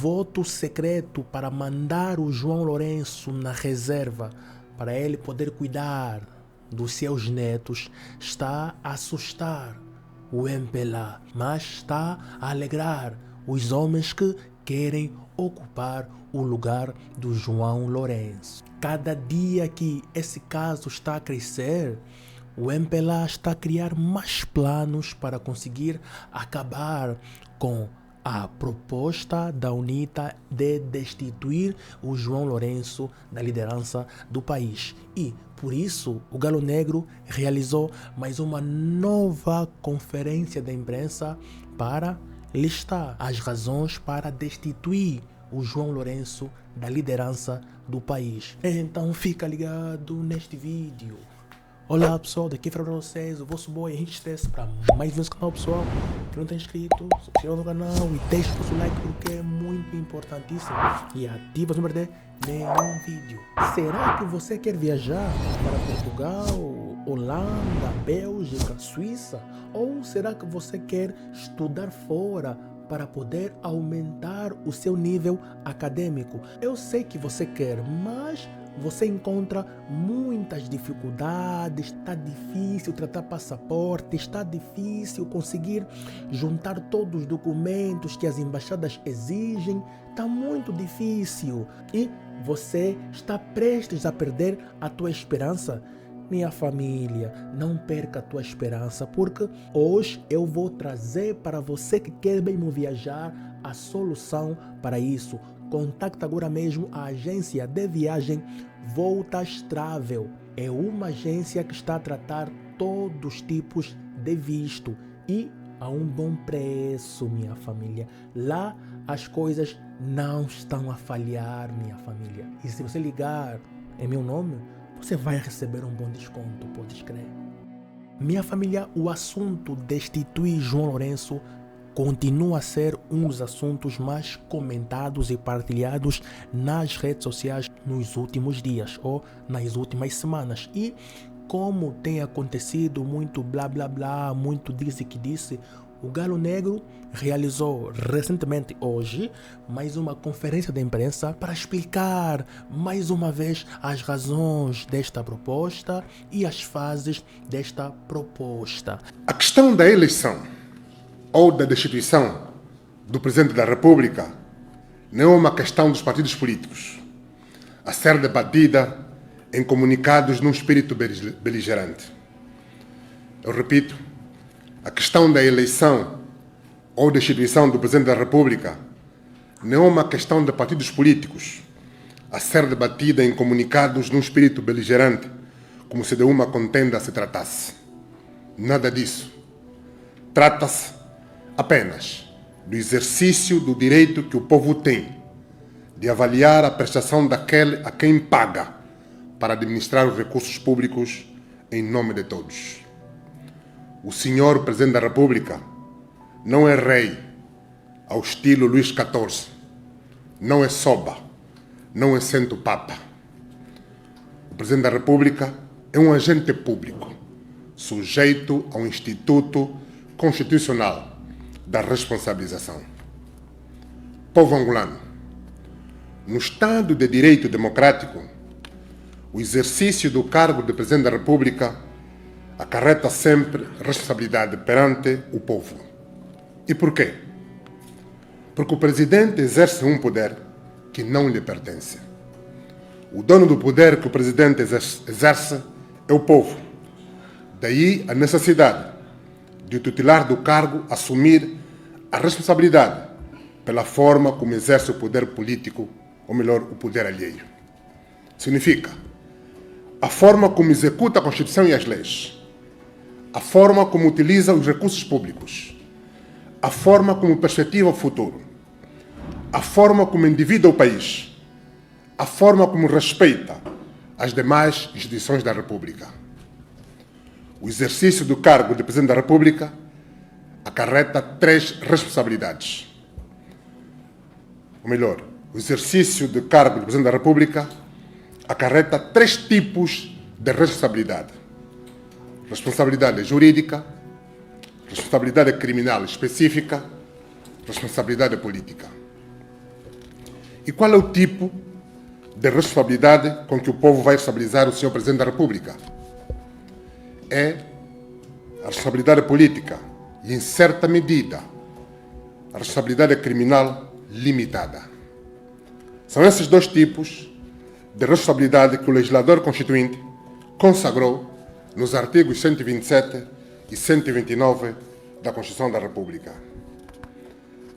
voto secreto para mandar o João Lourenço na reserva para ele poder cuidar dos seus netos está a assustar o MPLA, mas está a alegrar os homens que querem ocupar o lugar do João Lourenço. Cada dia que esse caso está a crescer, o MPLA está a criar mais planos para conseguir acabar com a proposta da UNITA de destituir o João Lourenço da liderança do país. E, por isso, o Galo Negro realizou mais uma nova conferência de imprensa para listar as razões para destituir o João Lourenço da liderança do país. Então fica ligado neste vídeo. Olá pessoal, daqui para vocês o vosso boy Henrique Stress para mais um canal pessoal. Que não tem inscrito, se inscreva no canal e deixe o seu like porque é muito importantíssimo. E ativa para não perder nenhum vídeo. Será que você quer viajar para Portugal, Holanda, Bélgica, Suíça? Ou será que você quer estudar fora para poder aumentar o seu nível acadêmico? Eu sei que você quer, mas você encontra muitas dificuldades, está difícil tratar passaporte, está difícil conseguir juntar todos os documentos que as embaixadas exigem, está muito difícil e você está prestes a perder a tua esperança. Minha família, não perca a tua esperança, porque hoje eu vou trazer para você que quer mesmo viajar a solução para isso. Contacte agora mesmo a agência de viagem Voltas Travel. É uma agência que está a tratar todos os tipos de visto e a um bom preço, minha família. Lá as coisas não estão a falhar, minha família. E se você ligar em meu nome, você vai receber um bom desconto, pode escrever. Minha família, o assunto destituir João Lourenço continua a ser um dos assuntos mais comentados e partilhados nas redes sociais nos últimos dias ou nas últimas semanas. E como tem acontecido muito blá blá blá, muito disse que disse, o Galo Negro realizou recentemente hoje mais uma conferência de imprensa para explicar mais uma vez as razões desta proposta e as fases desta proposta. A questão da eleição ou da destituição do Presidente da República não é uma questão dos partidos políticos, a ser debatida em comunicados num espírito beligerante. Eu repito, a questão da eleição ou destituição do Presidente da República não é uma questão de partidos políticos, a ser debatida em comunicados num espírito beligerante, como se de uma contenda se tratasse. Nada disso. Trata-se apenas do exercício do direito que o povo tem de avaliar a prestação daquele a quem paga para administrar os recursos públicos em nome de todos. O senhor Presidente da República não é rei ao estilo Luís XIV, não é soba, não é santo papa. O Presidente da República é um agente público, sujeito ao Instituto Constitucional da Responsabilização. Povo angolano, no Estado de Direito Democrático, o exercício do cargo de Presidente da República acarreta sempre responsabilidade perante o povo. E por quê? Porque o Presidente exerce um poder que não lhe pertence. O dono do poder que o Presidente exerce é o povo. Daí a necessidade de o titular do cargo assumir a responsabilidade pela forma como exerce o poder político, ou melhor, o poder alheio. Significa a forma como executa a Constituição e as leis, a forma como utiliza os recursos públicos, a forma como perspectiva o futuro, a forma como endivida o país, a forma como respeita as demais instituições da República. O exercício do cargo de Presidente da República acarreta 3 responsabilidades. Ou melhor, o exercício do cargo de Presidente da República acarreta 3 tipos de responsabilidade. Responsabilidade jurídica, responsabilidade criminal específica, responsabilidade política. E qual é o tipo de responsabilidade com que o povo vai responsabilizar o Sr. Presidente da República? É a responsabilidade política e, em certa medida, a responsabilidade criminal limitada. São esses dois tipos de responsabilidade que o legislador constituinte consagrou nos artigos 127 e 129 da Constituição da República.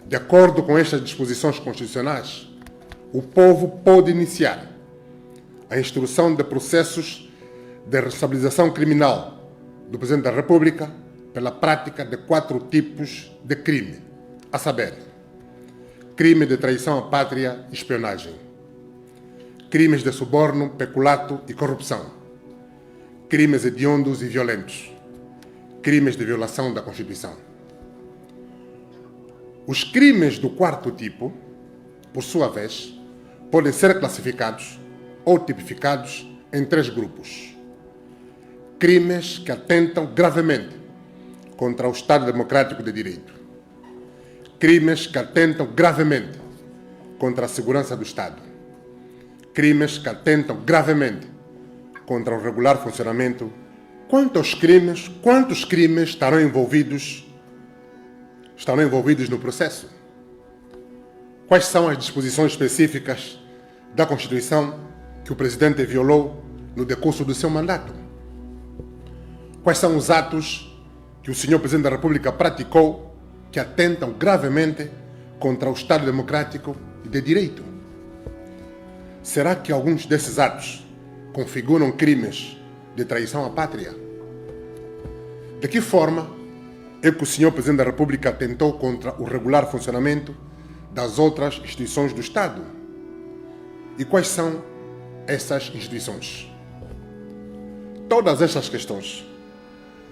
De acordo com estas disposições constitucionais, o povo pode iniciar a instrução de processos de responsabilização criminal do Presidente da República pela prática de 4 tipos de crime, a saber, crime de traição à pátria e espionagem, crimes de suborno, peculato e corrupção, crimes hediondos e violentos, crimes de violação da Constituição. Os crimes do 4º tipo, por sua vez, podem ser classificados ou tipificados em 3 grupos. Crimes que atentam gravemente contra o Estado Democrático de Direito. Crimes que atentam gravemente contra a segurança do Estado. Crimes que atentam gravemente contra o regular funcionamento. Quantos crimes estarão envolvidos no processo? Quais são as disposições específicas da Constituição que o Presidente violou no decurso do seu mandato? Quais são os atos que o Sr. Presidente da República praticou que atentam gravemente contra o Estado Democrático e de Direito? Será que alguns desses atos configuram crimes de traição à pátria? De que forma é que o Sr. Presidente da República atentou contra o regular funcionamento das outras instituições do Estado? E quais são essas instituições? Todas estas questões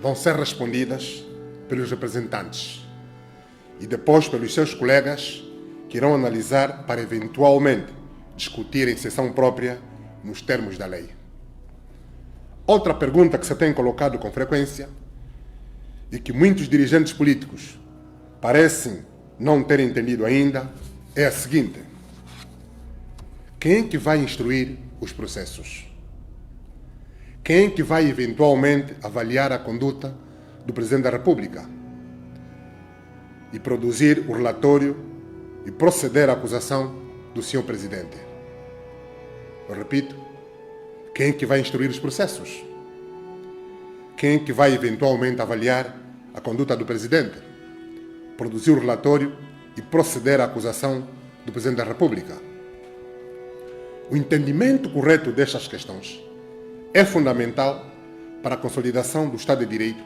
vão ser respondidas pelos representantes e depois pelos seus colegas que irão analisar para eventualmente discutir em sessão própria nos termos da lei. Outra pergunta que se tem colocado com frequência e que muitos dirigentes políticos parecem não ter entendido ainda é a seguinte: quem é que vai instruir os processos? Quem é que vai eventualmente avaliar a conduta do Presidente da República e produzir o relatório e proceder à acusação do Sr. Presidente? Eu repito, quem é que vai instruir os processos? Quem é que vai eventualmente avaliar a conduta do Presidente, produzir o relatório e proceder à acusação do Presidente da República? O entendimento correto destas questões é fundamental para a consolidação do Estado de Direito,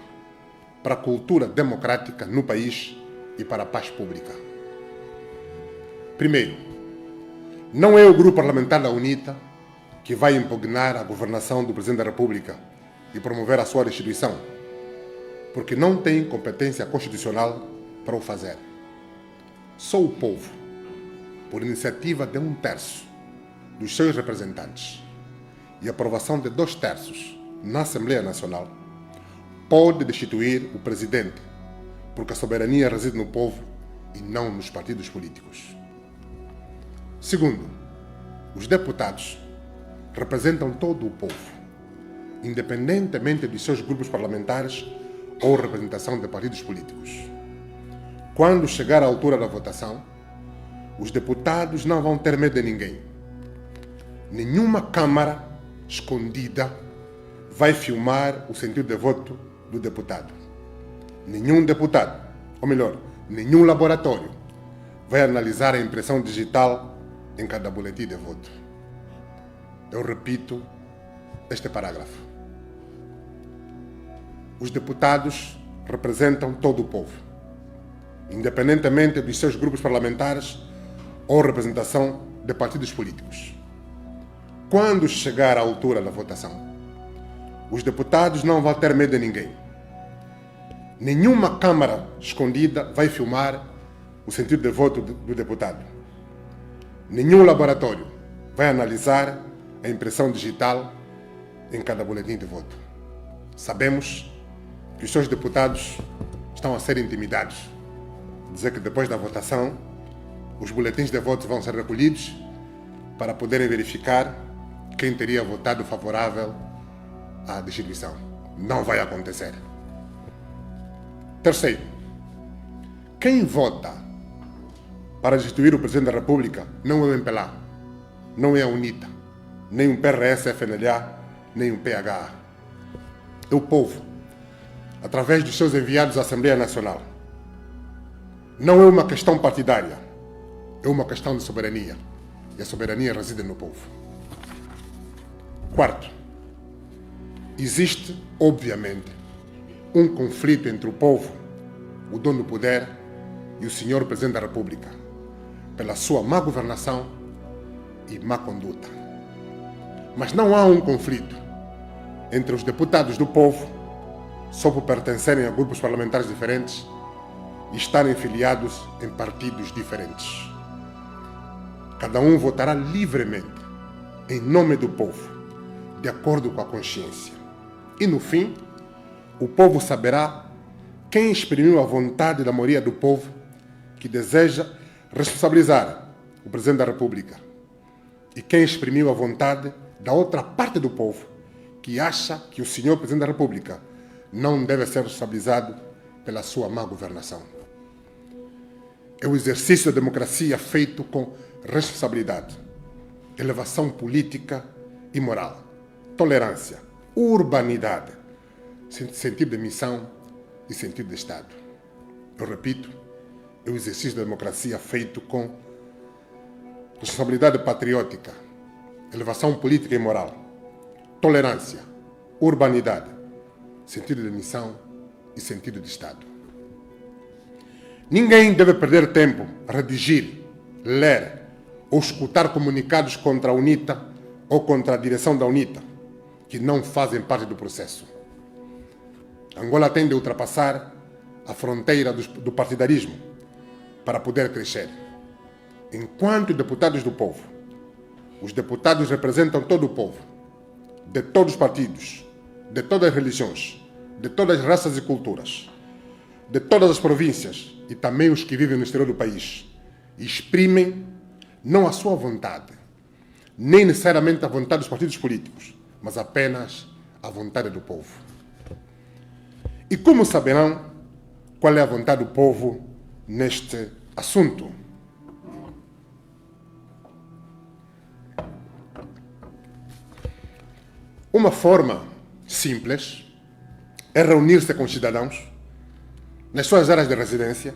para a cultura democrática no país e para a paz pública. Primeiro, não é o grupo parlamentar da UNITA que vai impugnar a governação do Presidente da República e promover a sua destituição, porque não tem competência constitucional para o fazer. Só o povo, por iniciativa de 1/3 dos seus representantes e aprovação de 2/3 na Assembleia Nacional, pode destituir o Presidente, porque a soberania reside no povo e não nos partidos políticos. Segundo, os deputados representam todo o povo, independentemente dos seus grupos parlamentares ou representação de partidos políticos. Quando chegar à altura da votação, os deputados não vão ter medo de ninguém. Nenhuma câmara escondida vai filmar o sentido de voto do deputado. Nenhum deputado, ou melhor, nenhum laboratório vai analisar a impressão digital em cada boletim de voto. Eu repito este parágrafo. Os deputados representam todo o povo, independentemente dos seus grupos parlamentares ou representação de partidos políticos. Quando chegar à altura da votação, os deputados não vão ter medo de ninguém. Nenhuma câmara escondida vai filmar o sentido de voto do deputado. Nenhum laboratório vai analisar a impressão digital em cada boletim de voto. Sabemos que os seus deputados estão a ser intimidados. Dizer que depois da votação, os boletins de voto vão ser recolhidos para poderem verificar quem teria votado favorável à destituição. Não vai acontecer. Terceiro, quem vota para destituir o Presidente da República não é o MPLA, não é a UNITA, nem um PRS-FNLA, nem um PHA. É o povo, através dos seus enviados à Assembleia Nacional. Não é uma questão partidária, é uma questão de soberania. E a soberania reside no povo. Quarto, existe, obviamente, um conflito entre o povo, o dono do poder, e o senhor Presidente da República, pela sua má governação e má conduta. Mas não há um conflito entre os deputados do povo, só por pertencerem a grupos parlamentares diferentes e estarem filiados em partidos diferentes. Cada um votará livremente, em nome do povo, de acordo com a consciência. E no fim, o povo saberá quem exprimiu a vontade da maioria do povo que deseja responsabilizar o Presidente da República e quem exprimiu a vontade da outra parte do povo que acha que o senhor Presidente da República não deve ser responsabilizado pela sua má governação. É o exercício da democracia feito com responsabilidade, elevação política e moral, tolerância, urbanidade, sentido de missão e sentido de Estado. Eu repito, é o exercício da democracia feito com responsabilidade patriótica, elevação política e moral, tolerância, urbanidade, sentido de missão e sentido de Estado. Ninguém deve perder tempo a redigir, ler ou escutar comunicados contra a UNITA ou contra a direção da UNITA, que não fazem parte do processo. Angola tem de ultrapassar a fronteira do partidarismo para poder crescer. Enquanto deputados do povo, os deputados representam todo o povo, de todos os partidos, de todas as religiões, de todas as raças e culturas, de todas as províncias e também os que vivem no exterior do país, e exprimem não a sua vontade, nem necessariamente a vontade dos partidos políticos, mas apenas a vontade do povo. E como saberão qual é a vontade do povo neste assunto? Uma forma simples é reunir-se com os cidadãos nas suas áreas de residência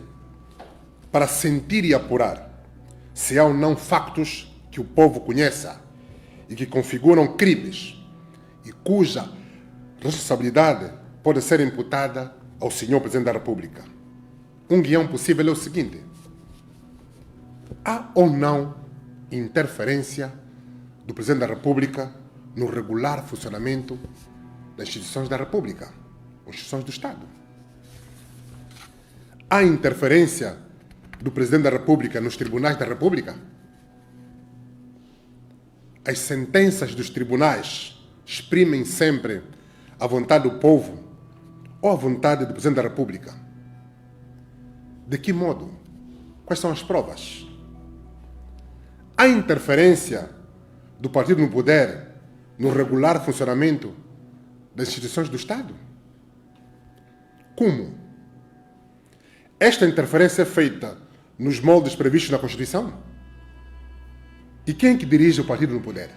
para sentir e apurar se há ou não factos que o povo conheça e que configuram crimes e cuja responsabilidade pode ser imputada ao senhor Presidente da República. Um guião possível é o seguinte: há ou não interferência do Presidente da República no regular funcionamento das instituições da República, instituições do Estado? Há interferência do Presidente da República nos tribunais da República? As sentenças dos tribunais exprimem sempre a vontade do povo ou a vontade do Presidente da República? De que modo? Quais são as provas? Há interferência do partido no poder no regular funcionamento das instituições do Estado? Como? Esta interferência é feita nos moldes previstos na Constituição? E quem é que dirige o partido no poder?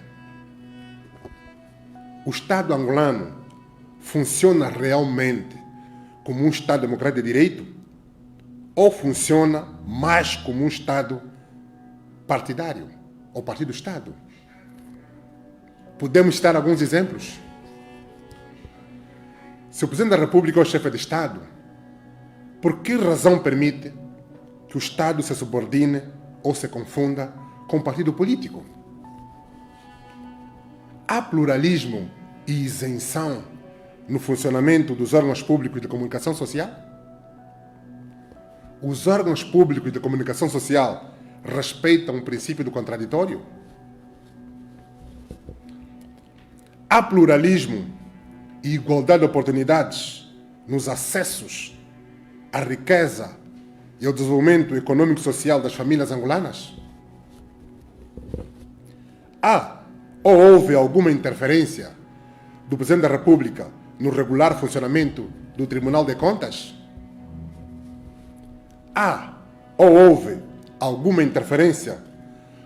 O Estado angolano funciona realmente como um Estado democrático de direito? Ou funciona mais como um Estado partidário, ou partido-Estado? Podemos citar alguns exemplos. Se o Presidente da República é o chefe de Estado, por que razão permite que o Estado se subordine ou se confunda com o partido político? Há pluralismo e isenção no funcionamento dos órgãos públicos de comunicação social? Os órgãos públicos de comunicação social respeitam o princípio do contraditório? Há pluralismo e igualdade de oportunidades nos acessos à riqueza e ao desenvolvimento econômico e social das famílias angolanas? Há ou houve alguma interferência do Presidente da República no regular funcionamento do Tribunal de Contas? Há ou houve alguma interferência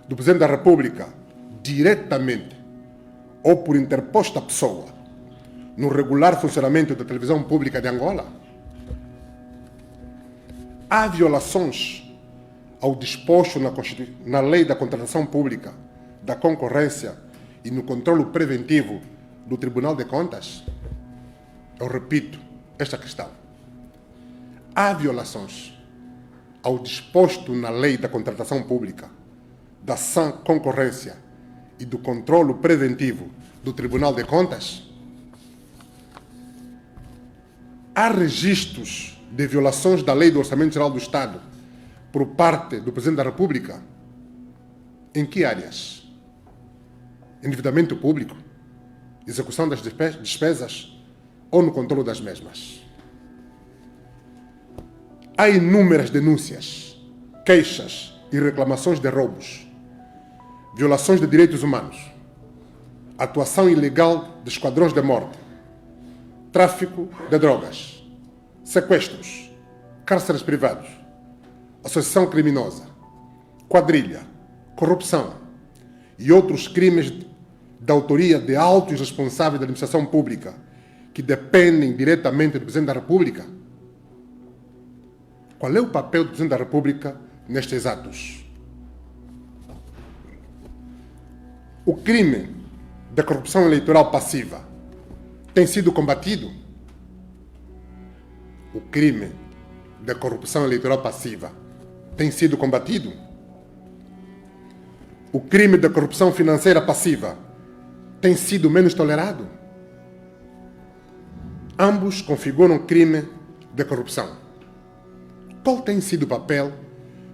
do Presidente da República diretamente ou por interposta pessoa no regular funcionamento da televisão pública de Angola? Há violações ao disposto na Lei da Contratação Pública, da Concorrência e no controlo preventivo do Tribunal de Contas? Eu repito esta questão. Há violações ao disposto na Lei da Contratação Pública, da sã concorrência e do controlo preventivo do Tribunal de Contas? Há registros de violações da Lei do Orçamento Geral do Estado por parte do Presidente da República? Em que áreas? Endividamento público? Execução das despesas? Ou no controle das mesmas? Há inúmeras denúncias, queixas e reclamações de roubos, violações de direitos humanos, atuação ilegal de esquadrões de morte, tráfico de drogas, sequestros, cárceres privados, associação criminosa, quadrilha, corrupção e outros crimes da autoria de altos responsáveis da administração pública que dependem diretamente do Presidente da República? Qual é o papel do Presidente da República nestes atos? O crime da corrupção eleitoral passiva tem sido combatido? O crime da corrupção eleitoral passiva tem sido combatido? O crime da corrupção financeira passiva tem sido menos tolerado? Ambos configuram crime de corrupção. Qual tem sido o papel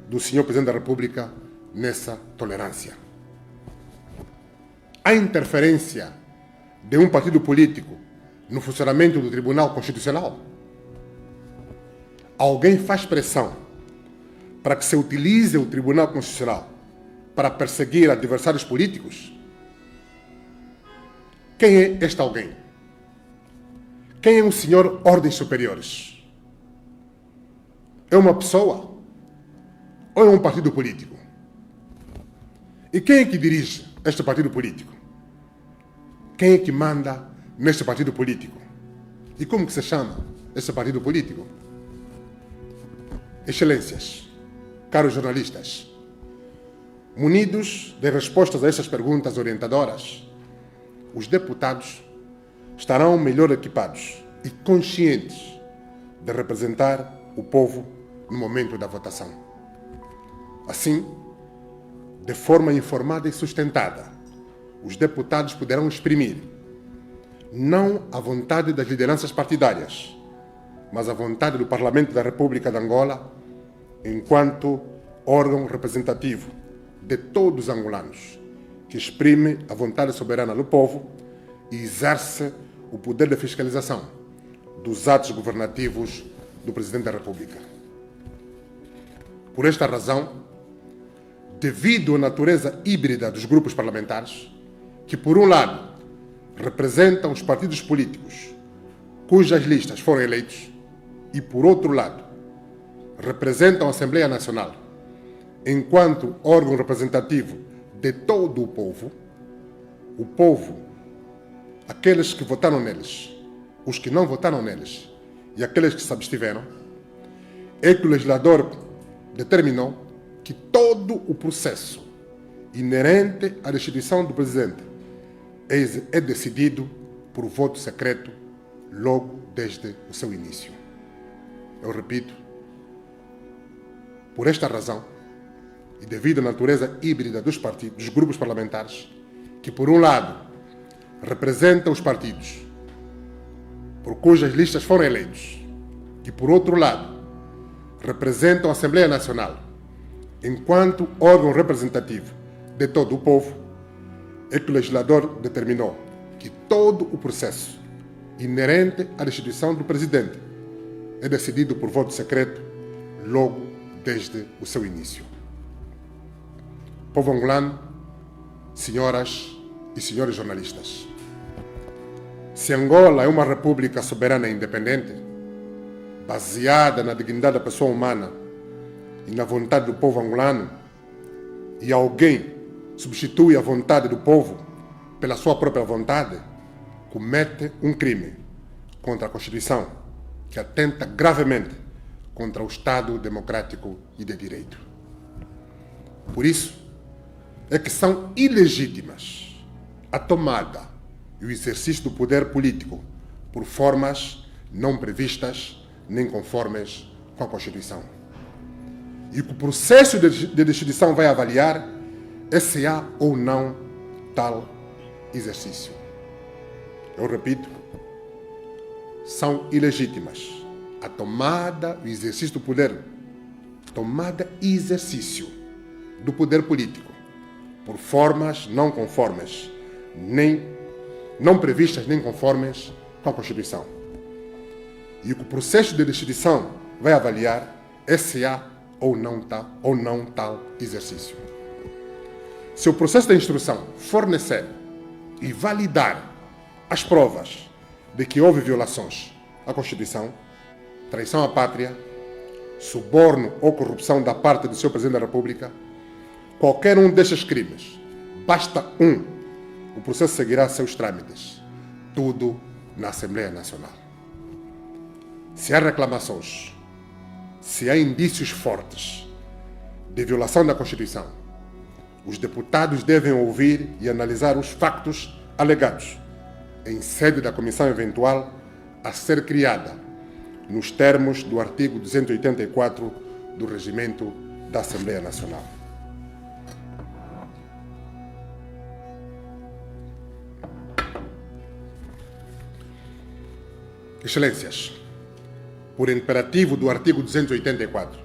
do Sr. Presidente da República nessa tolerância? Há interferência de um partido político no funcionamento do Tribunal Constitucional? Alguém faz pressão para que se utilize o Tribunal Constitucional para perseguir adversários políticos? Quem é este alguém? Quem é o senhor Ordens Superiores? É uma pessoa ou é um partido político? E quem é que dirige este partido político? Quem é que manda neste partido político? E como que se chama este partido político? Excelências, caros jornalistas, munidos de respostas a estas perguntas orientadoras, os deputados estarão melhor equipados e conscientes de representar o povo no momento da votação. Assim, de forma informada e sustentada, os deputados poderão exprimir não a vontade das lideranças partidárias, mas a vontade do Parlamento da República de Angola enquanto órgão representativo de todos os angolanos, que exprime a vontade soberana do povo e exerce o poder de fiscalização dos atos governativos do Presidente da República. Por esta razão, devido à natureza híbrida dos grupos parlamentares, que por um lado representam os partidos políticos cujas listas foram eleitos e por outro lado representam a Assembleia Nacional enquanto órgão representativo de todo o povo, aqueles que votaram neles, os que não votaram neles e aqueles que se abstiveram, é que o legislador determinou que todo o processo inerente à destituição do Presidente é decidido por voto secreto logo desde o seu início. Eu repito, por esta razão, e devido à natureza híbrida dos grupos parlamentares, que por um lado representam os partidos por cujas listas foram eleitos e por outro lado representam a Assembleia Nacional enquanto órgão representativo de todo o povo, é que o legislador determinou que todo o processo inerente à destituição do Presidente é decidido por voto secreto logo desde o seu início. Povo angolano, senhoras e senhores jornalistas, se Angola é uma república soberana e independente, baseada na dignidade da pessoa humana e na vontade do povo angolano, e alguém substitui a vontade do povo pela sua própria vontade, comete um crime contra a Constituição que atenta gravemente contra o Estado democrático e de direito. Por isso é que são ilegítimas a tomada e o exercício do poder político por formas não previstas nem conformes com a Constituição. E que o processo de destituição vai avaliar é se há ou não tal exercício. Eu repito, são ilegítimas a tomada e exercício do poder, tomada e exercício do poder político por formas não conformes, não previstas nem conformes com a Constituição. E o que o processo de destituição vai avaliar é se há ou não tal exercício. Se o processo de instrução fornecer e validar as provas de que houve violações à Constituição, traição à pátria, suborno ou corrupção da parte do seu Presidente da República, qualquer um destes crimes, basta o processo seguirá seus trâmites, tudo na Assembleia Nacional. Se há reclamações, se há indícios fortes de violação da Constituição, os deputados devem ouvir e analisar os factos alegados em sede da comissão eventual a ser criada nos termos do artigo 284 do Regimento da Assembleia Nacional. Excelências, por imperativo do artigo 284,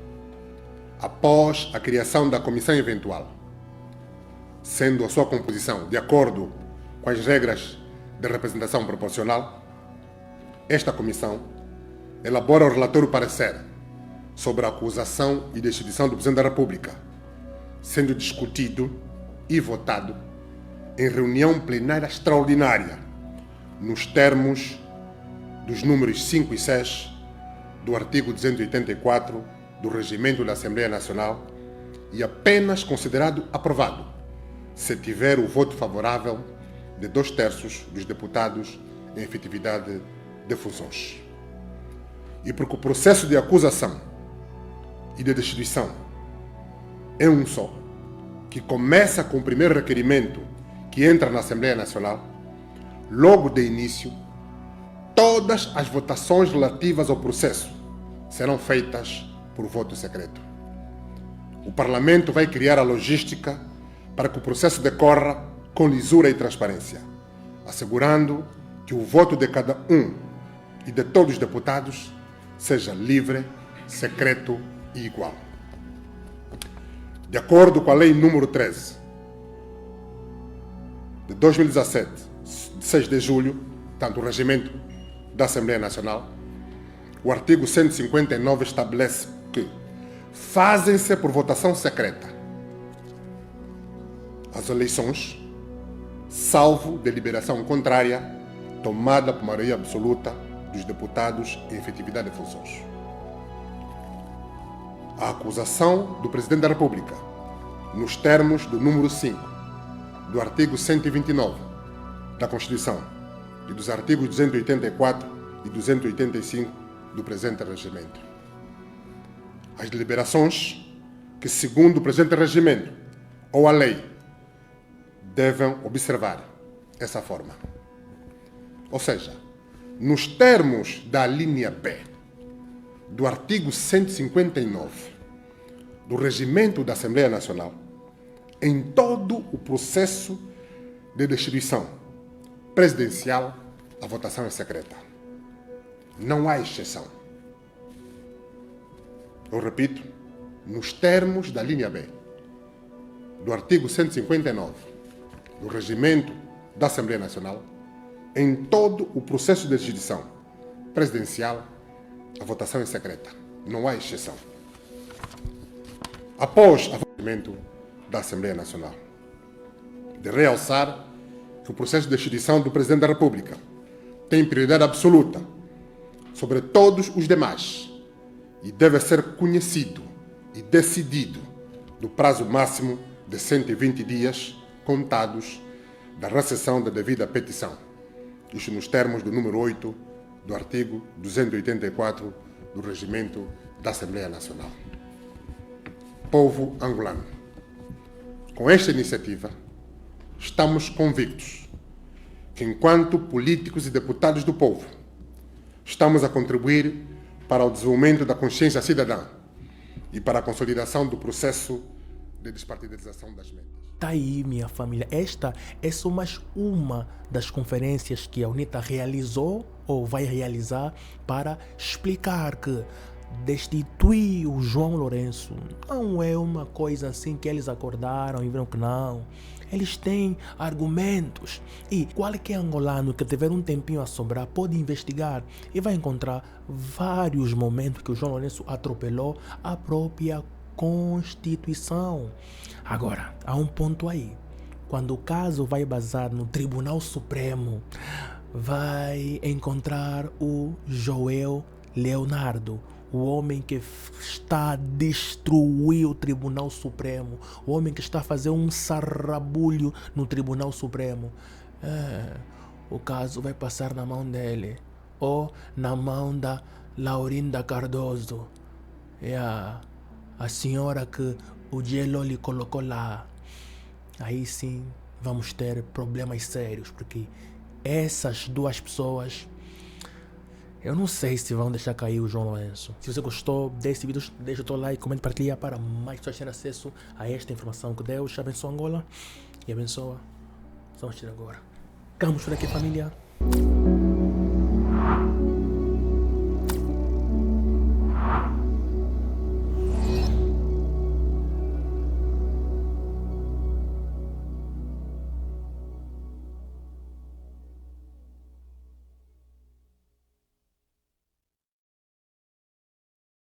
após a criação da comissão eventual, sendo a sua composição de acordo com as regras de representação proporcional, esta comissão elabora o relatório parecer sobre a acusação e destituição do Presidente da República, sendo discutido e votado em reunião plenária extraordinária, nos termos dos números 5 e 6 do artigo 284 do Regimento da Assembleia Nacional e apenas considerado aprovado se tiver o voto favorável de 2/3 dos deputados em efetividade de funções. E porque o processo de acusação e de destituição é um só, que começa com o primeiro requerimento que entra na Assembleia Nacional, logo de início, todas as votações relativas ao processo serão feitas por voto secreto. O Parlamento vai criar a logística para que o processo decorra com lisura e transparência, assegurando que o voto de cada um e de todos os deputados seja livre, secreto e igual. De acordo com a Lei número 13, de 2017, de 6 de julho, tanto o Regimento da Assembleia Nacional, o artigo 159 estabelece que fazem-se por votação secreta as eleições, salvo deliberação contrária tomada por maioria absoluta dos deputados em efetividade de funções. A acusação do Presidente da República, nos termos do número 5 do artigo 129 da Constituição e dos artigos 284 e 285 do presente regimento. As deliberações que, segundo o presente regimento ou a lei, devem observar essa forma. Ou seja, nos termos da linha B do artigo 159 do Regimento da Assembleia Nacional, em todo o processo de destituição presidencial, a votação é secreta. Não há exceção. Eu repito, nos termos da linha B do artigo 159 do Regimento da Assembleia Nacional, em todo o processo de destituição presidencial, a votação é secreta. Não há exceção. Após o votamento da Assembleia Nacional, de realçar que o processo de destituição do Presidente da República tem prioridade absoluta sobre todos os demais e deve ser conhecido e decidido no prazo máximo de 120 dias contados da recepção da devida petição. Isto nos termos do número 8 do artigo 284 do Regimento da Assembleia Nacional. Povo angolano, com esta iniciativa, estamos convictos que, enquanto políticos e deputados do povo, estamos a contribuir para o desenvolvimento da consciência cidadã e para a consolidação do processo de despartidarização das mentes. Tá aí, minha família. Esta é só mais uma das conferências que a UNITA realizou ou vai realizar para explicar que destituir o João Lourenço não é uma coisa assim que eles acordaram e viram que não. Eles têm argumentos e qualquer angolano que tiver um tempinho a sobrar pode investigar e vai encontrar vários momentos que o João Lourenço atropelou a própria Constituição. Agora, há um ponto aí. Quando o caso vai basar no Tribunal Supremo, vai encontrar o Joel Leonardo, o homem que está a destruir o Tribunal Supremo, o homem que está a fazer um sarrabulho no Tribunal Supremo. O caso vai passar na mão dele, ou na mão da Laurinda Cardoso. A senhora que o Gelo lhe colocou lá. Aí sim vamos ter problemas sérios, porque essas duas pessoas, eu não sei se vão deixar cair o João Lourenço. Se você gostou desse vídeo, deixa o teu like, comenta e partilha para mais pessoas terem acesso a esta informação. Que Deus abençoe Angola e abençoa. Vamos tirar agora. Vamos por aqui, família.